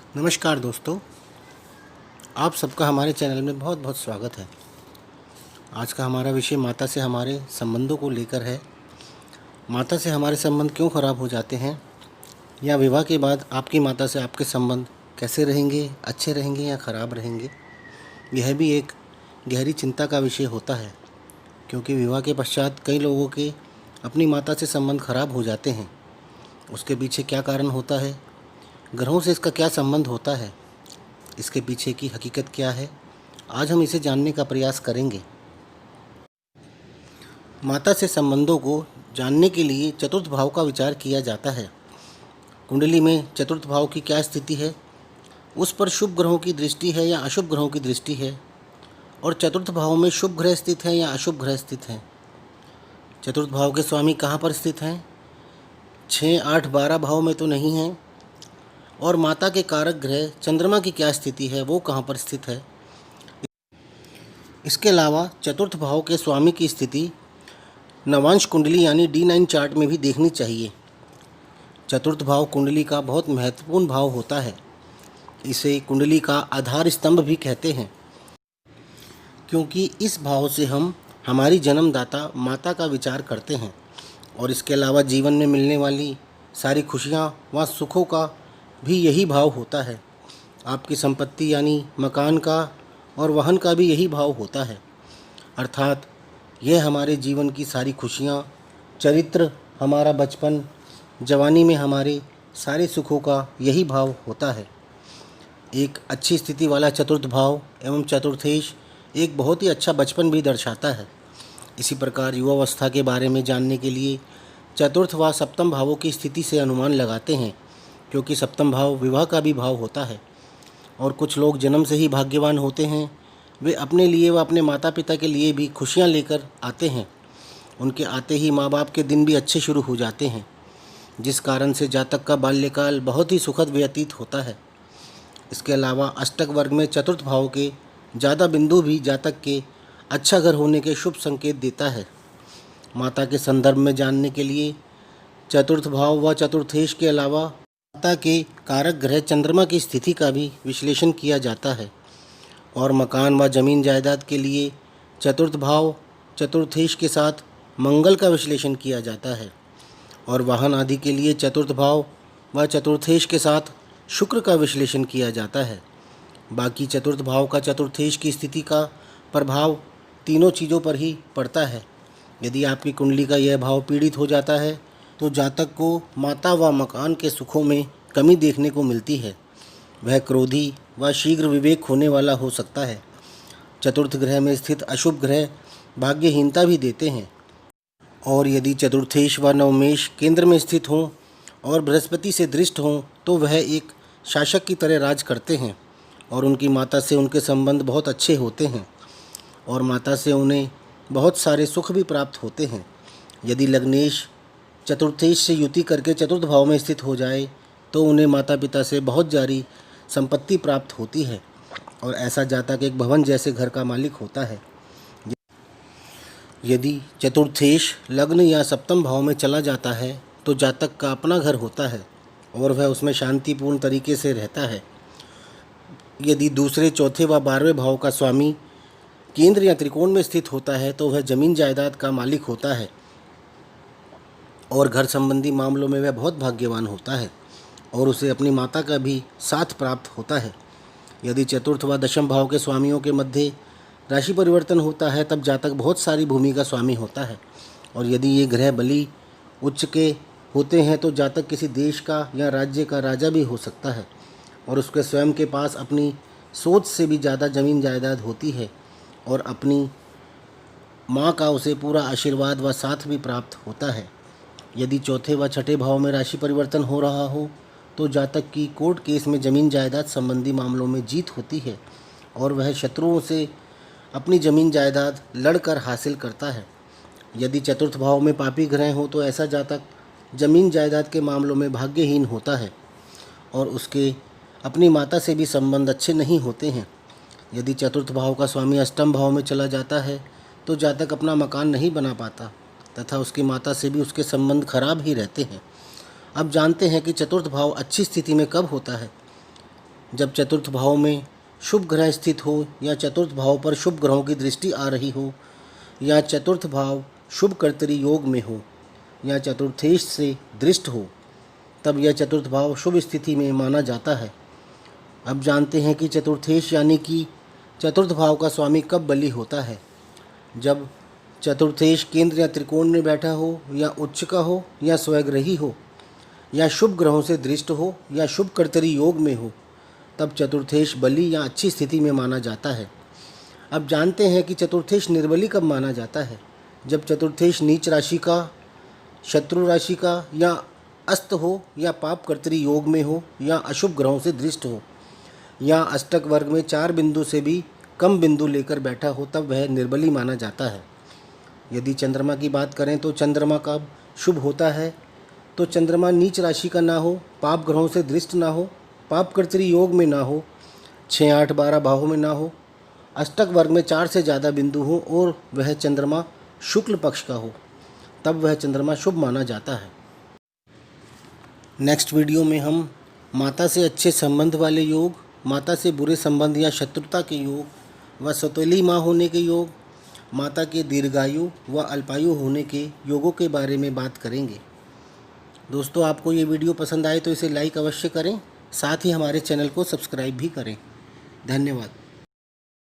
नमस्कार दोस्तों, आप सबका हमारे चैनल में बहुत बहुत स्वागत है। आज का हमारा विषय माता से हमारे संबंधों को लेकर है। माता से हमारे संबंध क्यों ख़राब हो जाते हैं, या विवाह के बाद आपकी माता से आपके संबंध कैसे रहेंगे, अच्छे रहेंगे या ख़राब रहेंगे। यह भी एक गहरी चिंता का विषय होता है, क्योंकि विवाह के पश्चात कई लोगों के अपनी माता से संबंध खराब हो जाते हैं। उसके पीछे क्या कारण होता है, ग्रहों से इसका क्या संबंध होता है, इसके पीछे की हकीकत क्या है, आज हम इसे जानने का प्रयास करेंगे। माता से संबंधों को जानने के लिए चतुर्थ भाव का विचार किया जाता है। कुंडली में चतुर्थ भाव की क्या स्थिति है, उस पर शुभ ग्रहों की दृष्टि है या अशुभ ग्रहों की दृष्टि है, और चतुर्थ भाव में शुभ ग्रह स्थित हैं या अशुभ ग्रह स्थित हैं। चतुर्थ भाव के स्वामी कहाँ पर स्थित हैं, 6, 8, 12 भाव में तो नहीं हैं। और माता के कारक ग्रह चंद्रमा की क्या स्थिति है, वो कहाँ पर स्थित है। इसके अलावा चतुर्थ भाव के स्वामी की स्थिति नवांश कुंडली यानी D9 चार्ट में भी देखनी चाहिए। चतुर्थ भाव कुंडली का बहुत महत्वपूर्ण भाव होता है। इसे कुंडली का आधार स्तंभ भी कहते हैं, क्योंकि इस भाव से हम हमारी जन्मदाता माता का विचार करते हैं। और इसके अलावा जीवन में मिलने वाली सारी खुशियाँ व सुखों का भी यही भाव होता है। आपकी संपत्ति यानी मकान का और वाहन का भी यही भाव होता है। अर्थात यह हमारे जीवन की सारी खुशियाँ, चरित्र, हमारा बचपन, जवानी में हमारे सारे सुखों का यही भाव होता है। एक अच्छी स्थिति वाला चतुर्थ भाव एवं चतुर्थेश एक बहुत ही अच्छा बचपन भी दर्शाता है। इसी प्रकार युवावस्था के बारे में जानने के लिए चतुर्थ व सप्तम भावों की स्थिति से अनुमान लगाते हैं, क्योंकि सप्तम भाव विवाह का भी भाव होता है। और कुछ लोग जन्म से ही भाग्यवान होते हैं। वे अपने लिए व अपने माता पिता के लिए भी खुशियाँ लेकर आते हैं। उनके आते ही माँ बाप के दिन भी अच्छे शुरू हो जाते हैं, जिस कारण से जातक का बाल्यकाल बहुत ही सुखद व्यतीत होता है। इसके अलावा अष्टक वर्ग में चतुर्थ भाव के ज़्यादा बिंदु भी जातक के अच्छा घर होने के शुभ संकेत देता है। माता के संदर्भ में जानने के लिए चतुर्थ भाव व चतुर्थेश के अलावा माता के कारक ग्रह चंद्रमा की स्थिति का भी विश्लेषण किया जाता है। और मकान व जमीन जायदाद के लिए चतुर्थ भाव चतुर्थेश के साथ मंगल का विश्लेषण किया जाता है। और वाहन आदि के लिए चतुर्थ भाव व चतुर्थेश के साथ शुक्र का विश्लेषण किया जाता है। बाकी चतुर्थ भाव का चतुर्थेश की स्थिति का प्रभाव तीनों चीज़ों पर ही पड़ता है। यदि आपकी कुंडली का यह भाव पीड़ित हो जाता है तो जातक को माता व मकान के सुखों में कमी देखने को मिलती है। वह क्रोधी व शीघ्र विवेक होने वाला हो सकता है। चतुर्थ ग्रह में स्थित अशुभ ग्रह भाग्यहीनता भी देते हैं। और यदि चतुर्थेश व नवमेश केंद्र में स्थित हों और बृहस्पति से दृष्ट हों तो वह एक शासक की तरह राज करते हैं। और उनकी माता से उनके संबंध बहुत अच्छे होते हैं, और माता से उन्हें बहुत सारे सुख भी प्राप्त होते हैं। यदि लग्नेश चतुर्थेश से युति करके चतुर्थ भाव में स्थित हो जाए तो उन्हें माता पिता से बहुत जारी संपत्ति प्राप्त होती है, और ऐसा जातक एक भवन जैसे घर का मालिक होता है। यदि चतुर्थेश लग्न या सप्तम भाव में चला जाता है तो जातक का अपना घर होता है और वह उसमें शांतिपूर्ण तरीके से रहता है। यदि दूसरे, चौथे व 12वें भाव का स्वामी केंद्र या त्रिकोण में स्थित होता है तो वह जमीन जायदाद का मालिक होता है, और घर संबंधी मामलों में वह बहुत भाग्यवान होता है, और उसे अपनी माता का भी साथ प्राप्त होता है। यदि चतुर्थ व दशम भाव के स्वामियों के मध्य राशि परिवर्तन होता है तब जातक बहुत सारी भूमि का स्वामी होता है। और यदि ये ग्रह बली उच्च के होते हैं तो जातक किसी देश का या राज्य का राजा भी हो सकता है, और उसके स्वयं के पास अपनी सोच से भी ज़्यादा जमीन जायदाद होती है, और अपनी माँ का उसे पूरा आशीर्वाद व साथ भी प्राप्त होता है। यदि चौथे व छठे भाव में राशि परिवर्तन हो रहा हो तो जातक की कोर्ट केस में जमीन जायदाद संबंधी मामलों में जीत होती है, और वह शत्रुओं से अपनी जमीन जायदाद लड़कर हासिल करता है। यदि चतुर्थ भाव में पापी ग्रह हो तो ऐसा जातक जमीन जायदाद के मामलों में भाग्यहीन होता है, और उसके अपनी माता से भी संबंध अच्छे नहीं होते हैं। यदि चतुर्थ भाव का स्वामी अष्टम भाव में चला जाता है तो जातक अपना मकान नहीं बना पाता, तथा उसकी माता से भी उसके संबंध खराब ही रहते हैं। अब जानते हैं कि चतुर्थ भाव अच्छी स्थिति में कब होता है। जब चतुर्थ भाव में शुभ ग्रह स्थित हो या चतुर्थ भाव पर शुभ ग्रहों की दृष्टि आ रही हो या चतुर्थ भाव शुभ कर्तरी योग में हो या चतुर्थेश से दृष्ट हो, तब यह चतुर्थ भाव शुभ स्थिति में माना जाता है। अब जानते हैं कि चतुर्थेश यानी कि चतुर्थ भाव का स्वामी कब बली होता है। जब चतुर्थेश केंद्र या त्रिकोण में बैठा हो या उच्च का हो या स्वग्रही हो या शुभ ग्रहों से दृष्ट हो या शुभ कर्तरी योग में हो, तब चतुर्थेश बली या अच्छी स्थिति में माना जाता है। अब जानते हैं कि चतुर्थेश निर्बली कब माना जाता है। जब चतुर्थेश नीच राशि का, शत्रु राशि का या अस्त हो या पाप कर्तरी योग में हो या अशुभ ग्रहों से दृष्ट हो या अष्टक वर्ग में 4 बिंदु से भी कम बिंदु लेकर बैठा हो, तब वह निर्बली माना जाता है। यदि चंद्रमा की बात करें तो चंद्रमा कब शुभ होता है, तो चंद्रमा नीच राशि का ना हो, पाप ग्रहों से दृष्ट ना हो, पाप कर्तरी योग में ना हो, 6, 8, 12 भावों में ना हो, अष्टक वर्ग में 4 से ज़्यादा बिंदु हो और वह चंद्रमा शुक्ल पक्ष का हो, तब वह चंद्रमा शुभ माना जाता है। नेक्स्ट वीडियो में हम माता से अच्छे संबंध वाले योग, माता से बुरे संबंध या शत्रुता के योग व सौतेली माँ होने के योग, माता के दीर्घायु व अल्पायु होने के योगों के बारे में बात करेंगे। दोस्तों, आपको ये वीडियो पसंद आए तो इसे लाइक अवश्य करें, साथ ही हमारे चैनल को सब्सक्राइब भी करें। धन्यवाद।